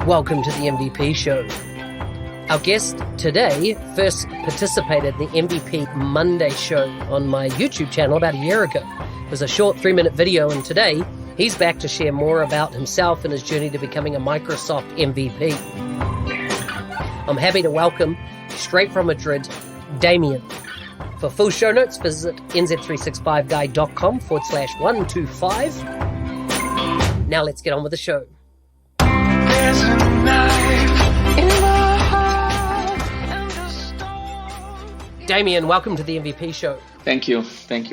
Welcome to the MVP Show. Our guest today first participated in the MVP Monday show on my YouTube channel about a year ago. It was a short 3-minute video, and today he's back to share more about himself and his journey to becoming a Microsoft MVP. I'm happy to welcome, straight from Madrid, Demian. For full show notes, visit nz365guy.com/125. Now let's get on with the show. There's a knife in my heart. Demian, welcome to the MVP Show. Thank you,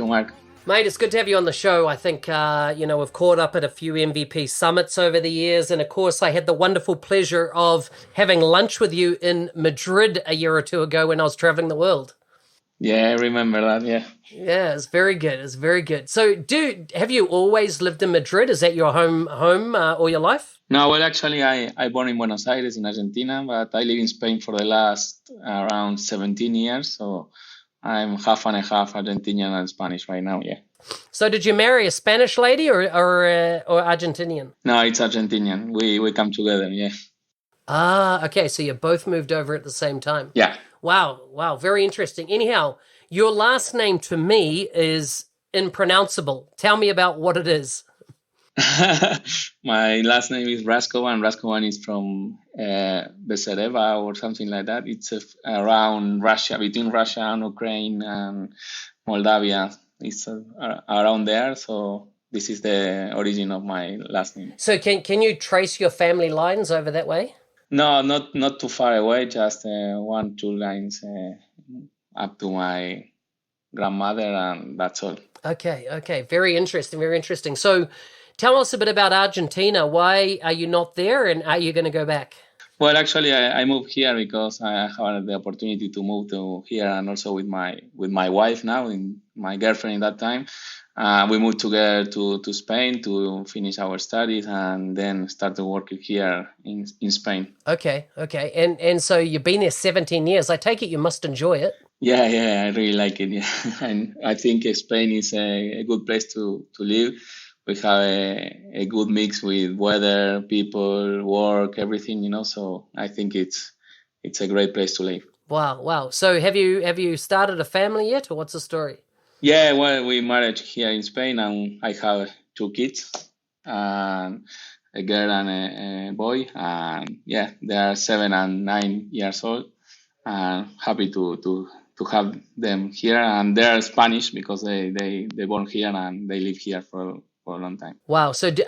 Mark. Mate, it's good to have you on the show. I think, we've caught up at a few MVP summits over the years. And of course, I had the wonderful pleasure of having lunch with you in Madrid a year or two ago when I was traveling the world. Yeah, I remember that, yeah. Yeah, it's very good. It's very good. So, have you always lived in Madrid? Is that your home all your life? No, well, actually, I born in Buenos Aires in Argentina, but I live in Spain for the last around 17 years. So I'm half and a half Argentinian and Spanish right now, yeah. So did you marry a Spanish lady or Argentinian? No, it's Argentinian. We come together, yeah. Ah, okay. So you both moved over at the same time. Yeah. Wow. Very interesting. Anyhow, your last name to me is impronounceable. Tell me about what it is. My last name is Raschkovan. Raschkovan is from Besereva or something like that. It's around Russia, between Russia and Ukraine and Moldavia. It's around there. So this is the origin of my last name. So can you trace your family lines over that way? No, not too far away. Just 1-2 lines up to my grandmother, and that's all. Okay. Very interesting. So tell us a bit about Argentina. Why are you not there, and are you going to go back? Well, actually, I moved here because I had the opportunity to move to here, and also with my wife now, my girlfriend at that time. We moved together to Spain to finish our studies and then started working here in Spain. Okay. And so you've been there 17 years. I take it you must enjoy it. Yeah, I really like it. Yeah, and I think Spain is a good place to live. We have a good mix with weather, people, work, everything, so I think it's a great place to live. Wow. So have you started a family yet, or what's the story? Yeah, well, we married here in Spain, and I have 2 kids, a girl and a boy, and yeah, they are 7 and 9 years old, and happy to have them here, and they are Spanish because they born here and they live here for a long time. Wow. So do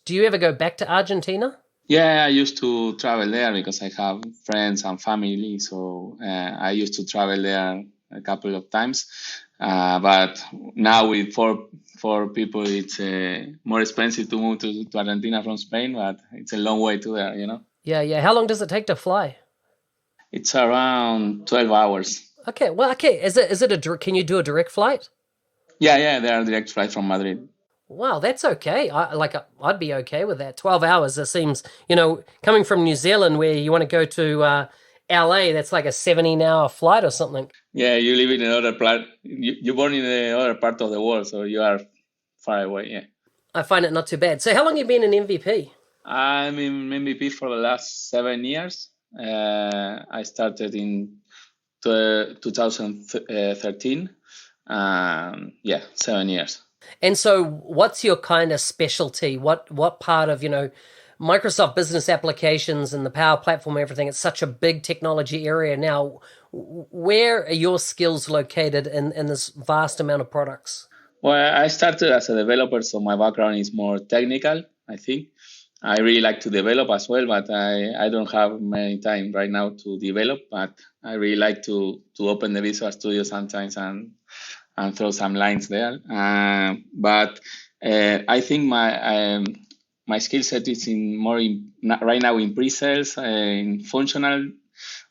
you ever go back to Argentina? Yeah, I used to travel there because I have friends and family, so I used to travel there a couple of times. But now with four people, it's more expensive to move to Argentina from Spain, but it's a long way to there, Yeah. How long does it take to fly? It's around 12 hours. Okay. Is it can you do a direct flight? Yeah, there are direct flights from Madrid. Wow, that's okay. I'd be okay with that. 12 hours, it seems, coming from New Zealand where you want to go to LA, that's like a 17-hour flight or something. Yeah, you live in another part. You're born in the other part of the world, so you are far away, yeah. I find it not too bad. So how long have you been in MVP? I'm in MVP for the last 7 years. I started in 2013. 7 years. And so what's your kind of specialty? What part of, Microsoft Business Applications and the Power Platform, everything, it's such a big technology area now. Where are your skills located in this vast amount of products? Well, I started as a developer, so my background is more technical, I think. I really like to develop as well, but I don't have many time right now to develop, but I really like to open the Visual Studio sometimes and throw some lines there. But I think my skill set is right now in pre-sales, in functional,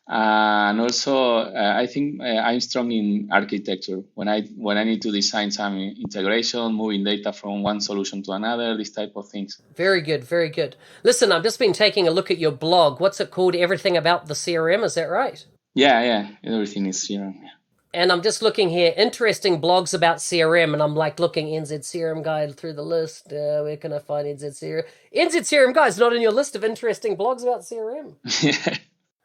and also I think I'm strong in architecture. When I need to design some integration, moving data from one solution to another, this type of things. Very good. Listen, I've just been taking a look at your blog. What's it called? Everything About the CRM, is that right? Yeah. Everything is CRM. And I'm just looking here, interesting blogs about CRM, and I'm like looking NZ CRM guide through the list. Where can I find NZ CRM? NZ CRM guide's not in your list of interesting blogs about CRM. Yeah.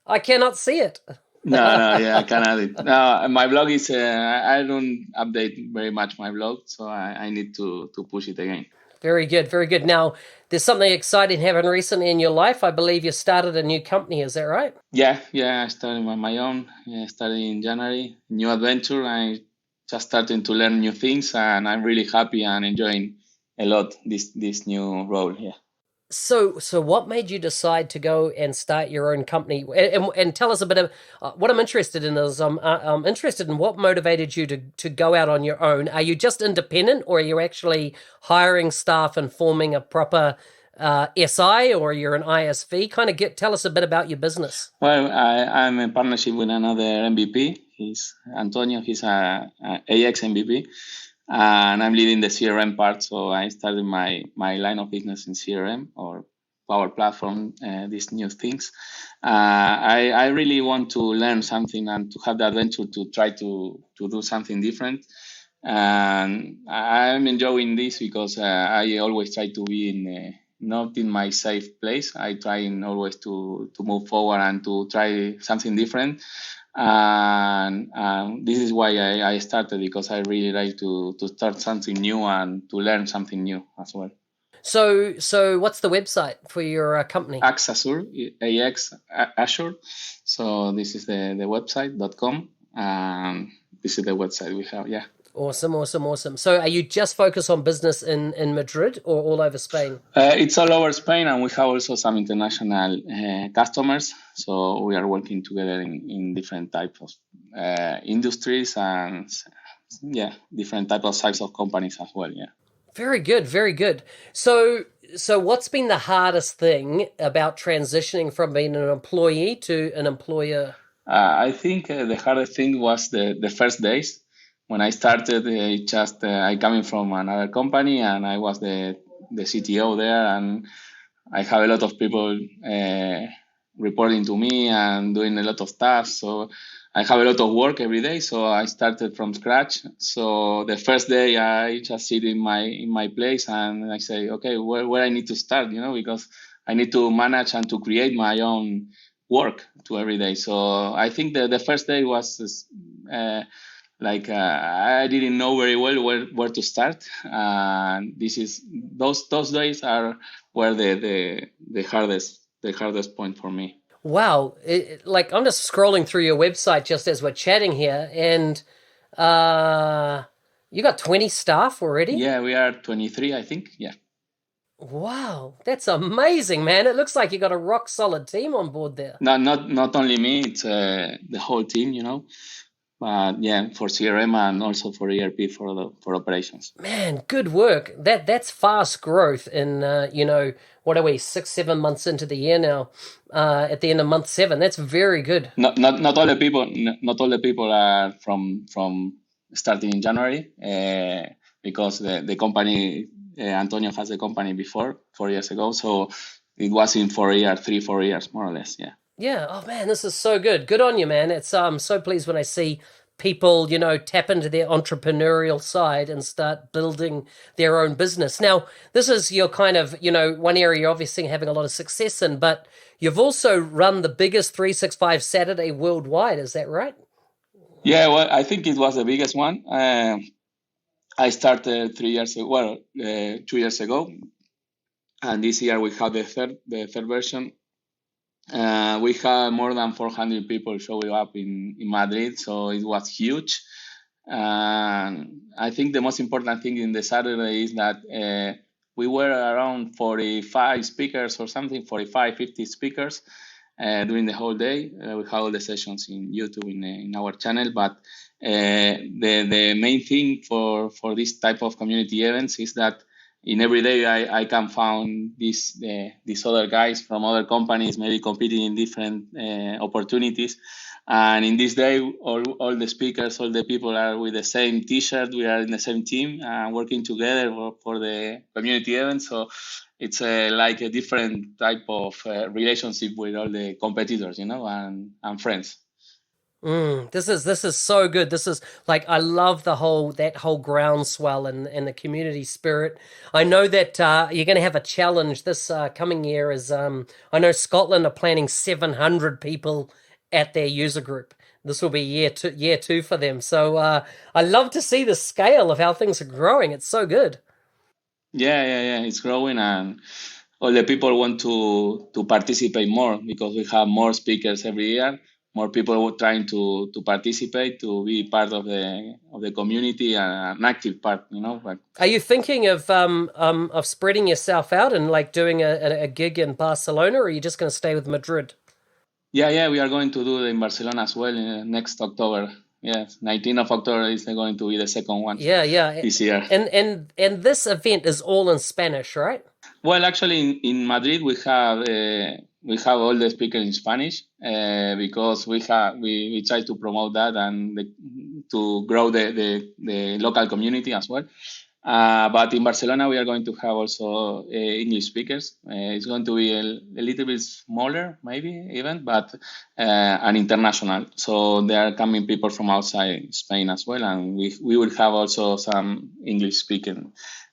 I cannot see it. No, yeah, I can add it. No, my blog is, I don't update very much my blog, so I need to push it again. Very good, very good. Now, there's something exciting happened recently in your life. I believe you started a new company, is that right? Yeah, I started on my own. Yeah, started in January, new adventure. I just starting to learn new things, and I'm really happy and enjoying a lot this new role. Yeah. So what made you decide to go and start your own company? And tell us a bit of what I'm interested in is I'm interested in what motivated you to go out on your own. Are you just independent, or are you actually hiring staff and forming a proper SI, or you're an ISV? Kind of tell us a bit about your business. Well, I'm in partnership with another MVP. He's Antonio. He's a AX MVP. And I'm leading the CRM part, so I started my line of business in CRM or Power Platform, these new things. I really want to learn something and to have the adventure to try to do something different. And I'm enjoying this because I always try to be not in my safe place. I try always to move forward and to try something different. And this is why I started, because I really like to start something new and to learn something new as well. So what's the website for your company? AXAZURE, AXAZURE. So this is the website.com. This is the website we have, yeah. Awesome. So are you just focused on business in Madrid or all over Spain? It's all over Spain, and we have also some international customers. So we are working together in different types of industries and, different types of size of companies as well, yeah. Very good. So what's been the hardest thing about transitioning from being an employee to an employer? I think the hardest thing was the first days. When I started, I coming from another company, and I was the CTO there, and I have a lot of people reporting to me and doing a lot of tasks. So I have a lot of work every day. So I started from scratch. So the first day I just sit in my place and I say, okay, where I need to start, because I need to manage and to create my own work to every day. So I think the first day was I didn't know very well where to start. Those days are where the hardest point for me. Wow, I'm just scrolling through your website just as we're chatting here, and you got 20 staff already? Yeah, we are 23, I think. Yeah. Wow, that's amazing, man. It looks like you got a rock solid team on board there. No, not only me, it's the whole team, But for CRM and also for ERP for operations. Man, good work. That's fast growth in what are we 6-7 months into the year now? At the end of month 7, that's very good. Not all the people are from starting in January because the company Antonio has a company before 4 years ago, so it was in 4 years more or less. Yeah. Yeah. Oh man, this is so good. Good on you, man. It's I'm so pleased when I see people, tap into their entrepreneurial side and start building their own business. Now, this is your kind of, one area you're obviously having a lot of success in, but you've also run the biggest 365 Saturday worldwide. Is that right? Yeah, well, I think it was the biggest one. I started 2 years ago, and this year we have the third version. We had more than 400 people showing up in Madrid, so it was huge. I think the most important thing in the Saturday is that we were around 45 speakers or something, 45, 50 speakers during the whole day. We have all the sessions in YouTube in our channel, but the main thing for this type of community events is that in every day I can find these other guys from other companies, maybe competing in different opportunities. And in this day, all the speakers, all the people are with the same T-shirt. We are in the same team, working together for the community event. So it's like a different type of relationship with all the competitors, and friends. This is so good. This is like I love that whole groundswell and the community spirit. I know that you're going to have a challenge this coming year. Is I know Scotland are planning 700 people at their user group. This will be year two for them. So I love to see the scale of how things are growing. It's so good. Yeah. It's growing, and all the people want to participate more because we have more speakers every year. More people were trying to participate, to be part of the community, and an active part, But Are you thinking of spreading yourself out and like doing a gig in Barcelona, or are you just going to stay with Madrid? yeah, we are going to do it in Barcelona as well next October. Yes, 19th of October is going to be the second one Yeah. this year. And this event is all in Spanish, right? Well, actually, in Madrid we have all the speakers in Spanish because we try to promote that and to grow the local community as well. But in Barcelona, we are going to have also English speakers. It's going to be a little bit smaller, maybe even, but an international. So there are coming people from outside Spain as well, and we will have also some English speaking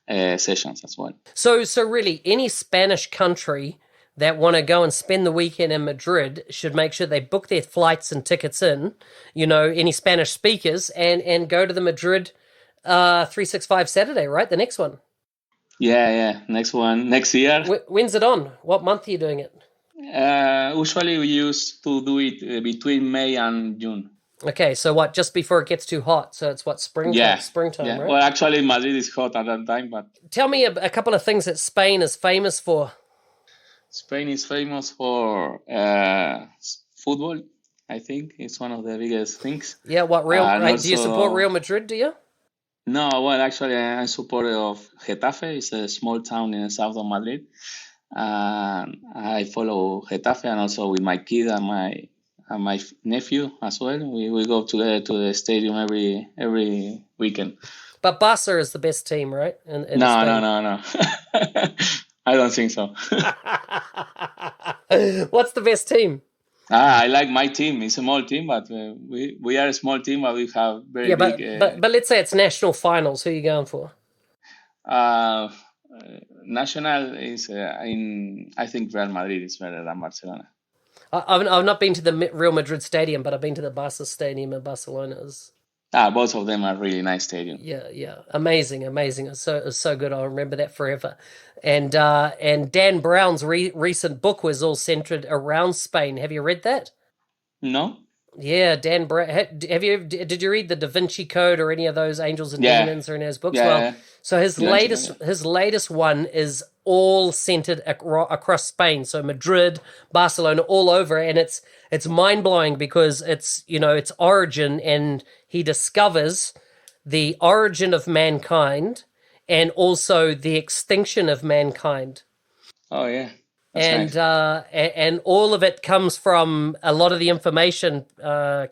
sessions as well. So really, any Spanish country that want to go and spend the weekend in Madrid should make sure they book their flights and tickets in, any Spanish speakers, and go to the Madrid 365 Saturday, right? The next one. Yeah. Next one, next year. When's it on? What month are you doing it? Usually we used to do it between May and June. Okay, so what? Just before it gets too hot. So it's what, springtime, Yeah. right? Well, actually, Madrid is hot at that time, but Tell me a couple of things that Spain is famous for. Spain is famous for football. I think it's one of the biggest things. Yeah, what do you support also- Real Madrid? Do you? No, well, actually, I'm supporter of Getafe. It's a small town in the south of Madrid. I follow Getafe, and also with my kid and my nephew as well. We go together to the stadium every weekend. But Barca is the best team, right? In No. Spain. I don't think so. What's the best team? I like my team. It's a small team, but we are a small team, but we have very big. But let's say it's national finals. Who are you going for? National is I think Real Madrid is better than Barcelona. I've not been to the Real Madrid stadium, but I've been to the Barca stadium in Barcelona. Both of them are really nice stadiums. Yeah, amazing. It's so good. I'll remember that forever. And Dan Brown's recent book was all centered around Spain. Have you read that? No. Yeah, Dan Brown. Did you read the Da Vinci Code or any of those Angels and Yeah. Demons or any of his books? Yeah. Well, so his latest one is all centered across Spain. So Madrid, Barcelona, all over, and it's mind blowing because it's its origin, and he discovers the origin of mankind and also the extinction of mankind. Oh yeah. And Nice. And all of it comes from a lot of the information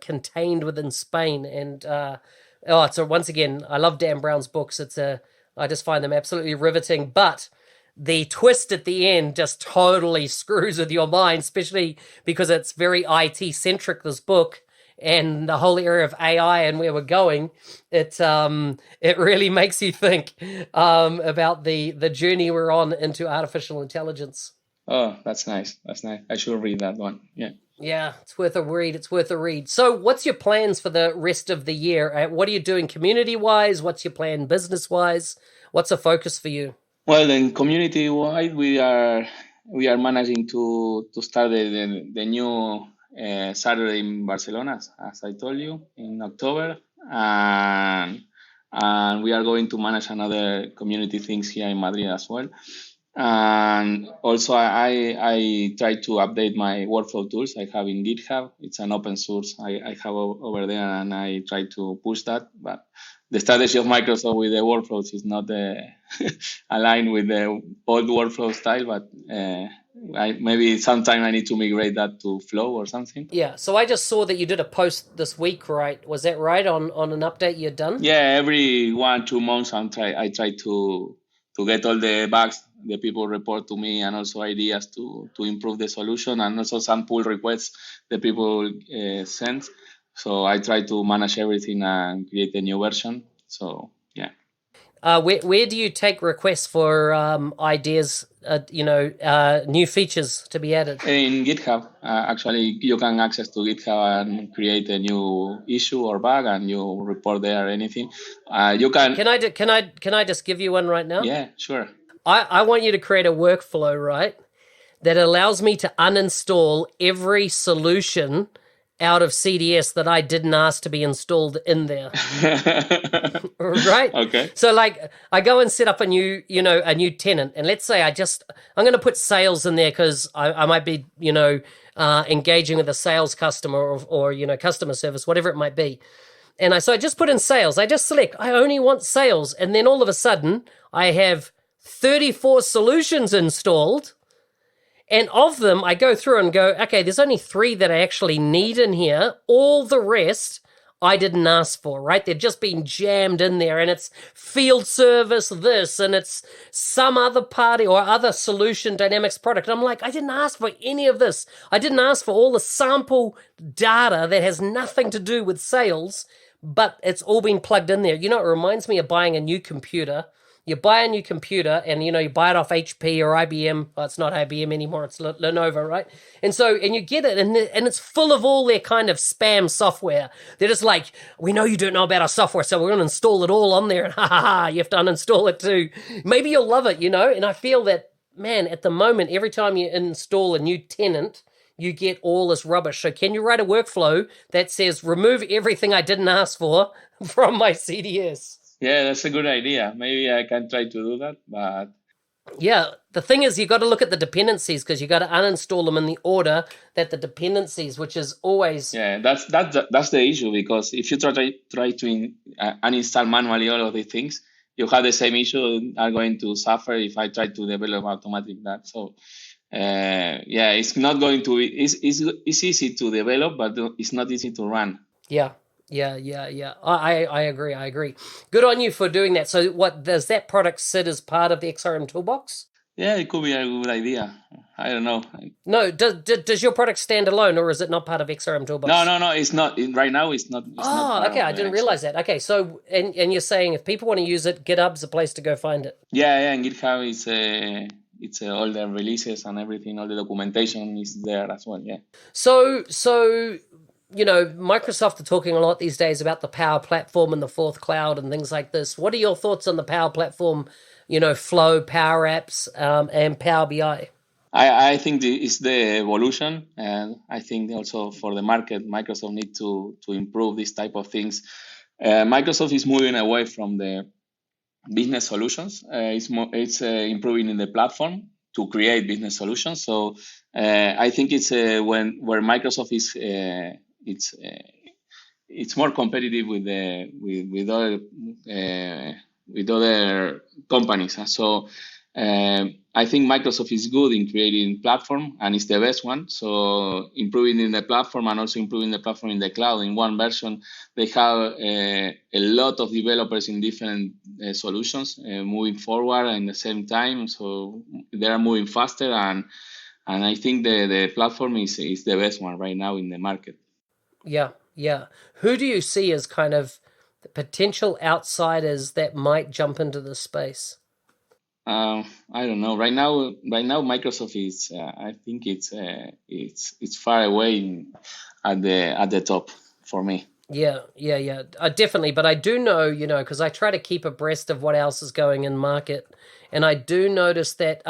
contained within Spain. And once again, I love Dan Brown's books. I just find them absolutely riveting. But the twist at the end just totally screws with your mind, especially because it's very IT centric. This book and the whole area of AI and where we're going, it really makes you think about the journey we're on into artificial intelligence. Oh, that's nice. I should read that one. Yeah. Yeah, it's worth a read. So what's your plans for the rest of the year? What are you doing community-wise? What's your plan business-wise? What's a focus for you? Well, then community-wide, we are managing to start the new Saturday in Barcelona, as I told you, in October, and we are going to manage another community things here in Madrid as well. And also, I try to update my workflow tools I have in GitHub. It's an open source I have over there, and I try to push that. But the strategy of Microsoft with the workflows is not aligned with the old workflow style. But maybe sometime I need to migrate that to Flow or something. Yeah. So I just saw that you did a post this week, right? Was that right on an update you'd done? Yeah, every 1-2 months I try to get all the bugs the people report to me, and also ideas to improve the solution, and also some pull requests that people send. So I try to manage everything and create a new version. So yeah. Where do you take requests for ideas, new features to be added? In GitHub, actually, you can access to GitHub and create a new issue or bug, and you report there or anything. You can. Can I just give you one right now? Yeah, sure. I want you to create a workflow, right, that allows me to uninstall every solution out of CDS that I didn't ask to be installed in there. Right? Okay. So like I go and set up a new tenant, and let's say I'm going to put sales in there because I might be, engaging with a sales customer or customer service, whatever it might be. And so I just put in sales. I just select, I only want sales. And then all of a sudden I have 34 solutions installed. And of them, I go through and go, okay, there's only 3 that I actually need in here. All the rest I didn't ask for, right? They've just been jammed in there, and it's field service this, and it's some other party or other solution dynamics product. And I'm like, I didn't ask for any of this. I didn't ask for all the sample data that has nothing to do with sales, but it's all been plugged in there. It reminds me of buying a new computer. You buy a new computer and, you buy it off HP or IBM. Well, it's not IBM anymore. It's Lenovo, right? And you get it and it's full of all their kind of spam software. They're just like, we know you don't know about our software, so we're going to install it all on there. And you have to uninstall it too. Maybe you'll love it, And I feel that, man, at the moment, every time you install a new tenant, you get all this rubbish. So can you write a workflow that says, remove everything I didn't ask for from my CDS? Yeah, that's a good idea. Maybe I can try to do that, but yeah, the thing is, you got to look at the dependencies because you got to uninstall them in the order that the dependencies, which is always that's the issue, because if you try to uninstall manually all of these things, you have the same issue. Are going to suffer if I try to develop automatic that. So it's not going to be. It's easy to develop, but it's not easy to run. Yeah. I agree. Good on you for doing that. So what, does that product sit as part of the XRM toolbox? Yeah, it could be a good idea. I don't know. No, does your product stand alone, or is it not part of XRM toolbox? No, it's not. Right now, it's not. Okay, I didn't realize that. Okay, so, and you're saying if people want to use it, GitHub's a place to go find it. Yeah, and GitHub it's all the releases and everything, all the documentation is there as well, yeah. So Microsoft are talking a lot these days about the Power Platform and the fourth cloud and things like this. What are your thoughts on the Power Platform, Flow, PowerApps, and Power BI? I think it's the evolution, and I think also for the market, Microsoft need to improve this type of things. Microsoft is moving away from the business solutions. It's improving in the platform to create business solutions. So I think it's where Microsoft is. It's more competitive with other companies. So I think Microsoft is good in creating platform, and it's the best one. So improving in the platform and also improving the platform in the cloud in one version. They have a lot of developers in different solutions moving forward at the same time. So they are moving faster, and I think the platform is the best one right now in the market. Yeah. Who do you see as kind of the potential outsiders that might jump into the space? I don't know. Right now, Microsoft is. I think it's far away at the top for me. Yeah. Definitely. But I do know, because I try to keep abreast of what else is going in market. And I do notice that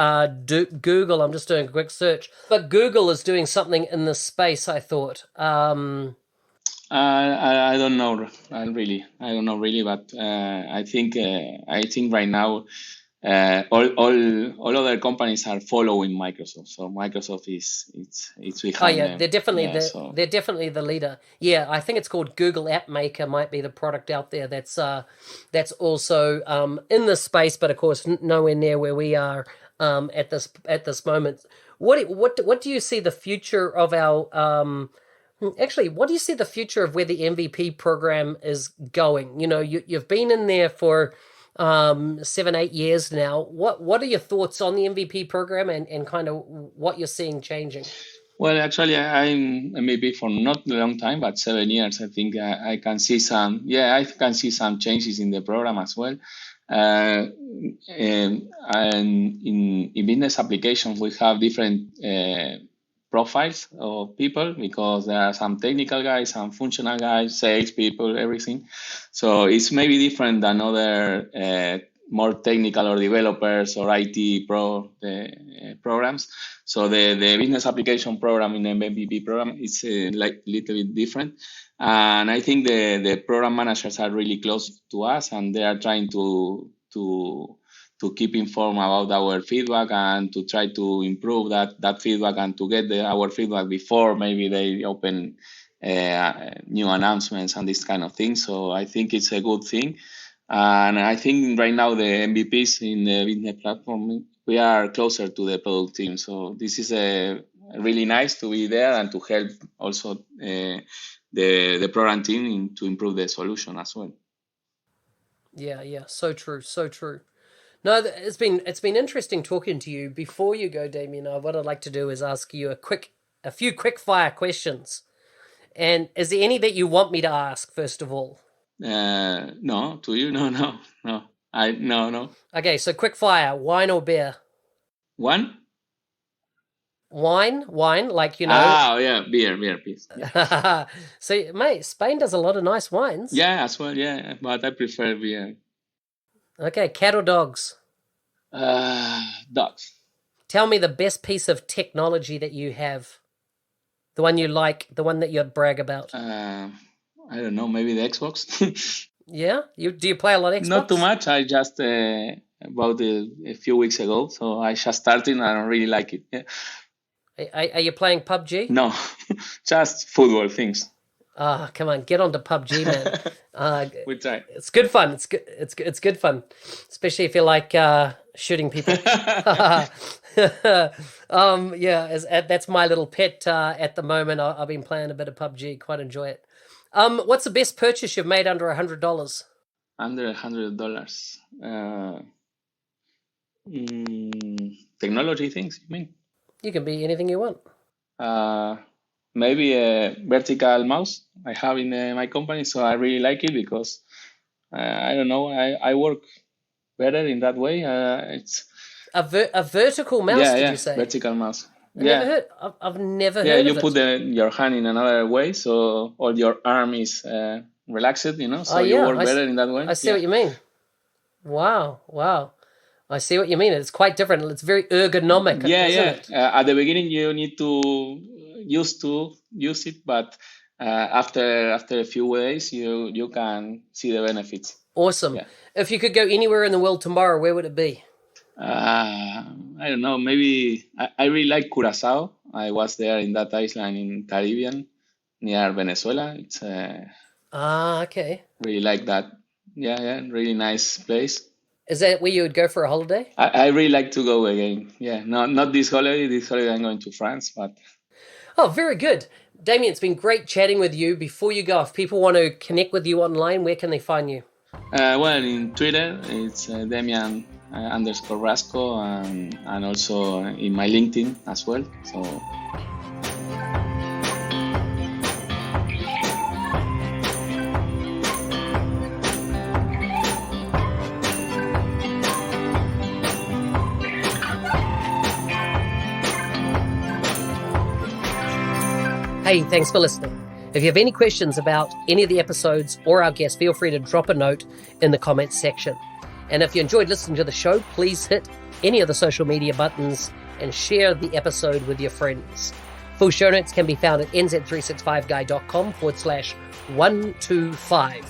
Google, I'm just doing a quick search, but Google is doing something in this space, I thought. I don't know. I don't know really, but I think right now all other companies are following Microsoft. So Microsoft it's behind. Oh yeah, they're definitely the leader. Yeah, I think it's called Google App Maker might be the product out there that's also in this space, but of course nowhere near where we are at this moment. What do you see the future of our Actually, what do you see the future of where the MVP program is going? You've been in there for 7-8 years now. What are your thoughts on the MVP program and kind of what you're seeing changing? Well, actually, I'm maybe for not a long time, but 7 years. I think I can see some. Yeah, I can see some changes in the program as well. And in business applications, we have different profiles of people because there are some technical guys, some functional guys, sales people, everything. So it's maybe different than other more technical or developers or IT programs. So the business application program in the MVP program is like a little bit different. And I think the program managers are really close to us, and they are trying to keep informed about our feedback and to try to improve that feedback and to get our feedback before maybe they open new announcements and this kind of thing. So I think it's a good thing. And I think right now the MVPs in the business platform, we are closer to the product team. So this is really nice to be there and to help also the program team to improve the solution as well. Yeah, so true, so true. No, it's been interesting talking to you. Before you go, Demian, what I'd like to do is ask you a few quick fire questions. And is there any that you want me to ask first of all? No, to you, no. No. Okay, so quick fire: wine or beer? One. Wine, like you know. Oh yeah, beer, please. Yeah. So, mate, Spain does a lot of nice wines. Yeah, as well. Yeah, but I prefer beer. Okay, cat or dogs? Dogs. Tell me the best piece of technology that you have. The one you like, the one that you'd brag about. I don't know, maybe the Xbox. Yeah? Do you play a lot of Xbox? Not too much. I just bought a few weeks ago, so I just started and I don't really like it. Yeah. Are you playing PUBG? No, just football things. Come on, get onto PUBG, man. We try. It's good fun. It's good fun, especially if you like shooting people. That's my little pet at the moment. I've been playing a bit of PUBG. Quite enjoy it. What's the best purchase you've made under $100? Under $100. Technology things, you mean? You can be anything you want. Maybe a vertical mouse I have in my company, so I really like it because I don't know, I work better in that way. It's a vertical mouse. Did you say vertical mouse? I've never heard of it. Yeah, you put your hand in another way, so all your arm is relaxed, you know. So you work better in that way. I see what you mean. Wow. I see what you mean. It's quite different. It's very ergonomic. Isn't it? At the beginning, you need to use it, but after a few days, you can see the benefits. Awesome. Yeah. If you could go anywhere in the world tomorrow, where would it be? I don't know. Maybe I really like Curacao. I was there in that island in Caribbean near Venezuela. It's okay. Really like that. Yeah, really nice place. Is that where you would go for a holiday? I really like to go again. Yeah, not this holiday. This holiday I'm going to France, but. Oh, very good. Demian, it's been great chatting with you. Before you go, if people want to connect with you online, where can they find you? Well, in Twitter, it's Demian _Raschko, and also in my LinkedIn as well. So. Hey, thanks for listening. If you have any questions about any of the episodes or our guests, feel free to drop a note in the comments section. And if you enjoyed listening to the show, please hit any of the social media buttons and share the episode with your friends. Full show notes can be found at nz365guy.com/125.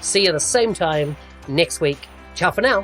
See you the same time next week. Ciao for now.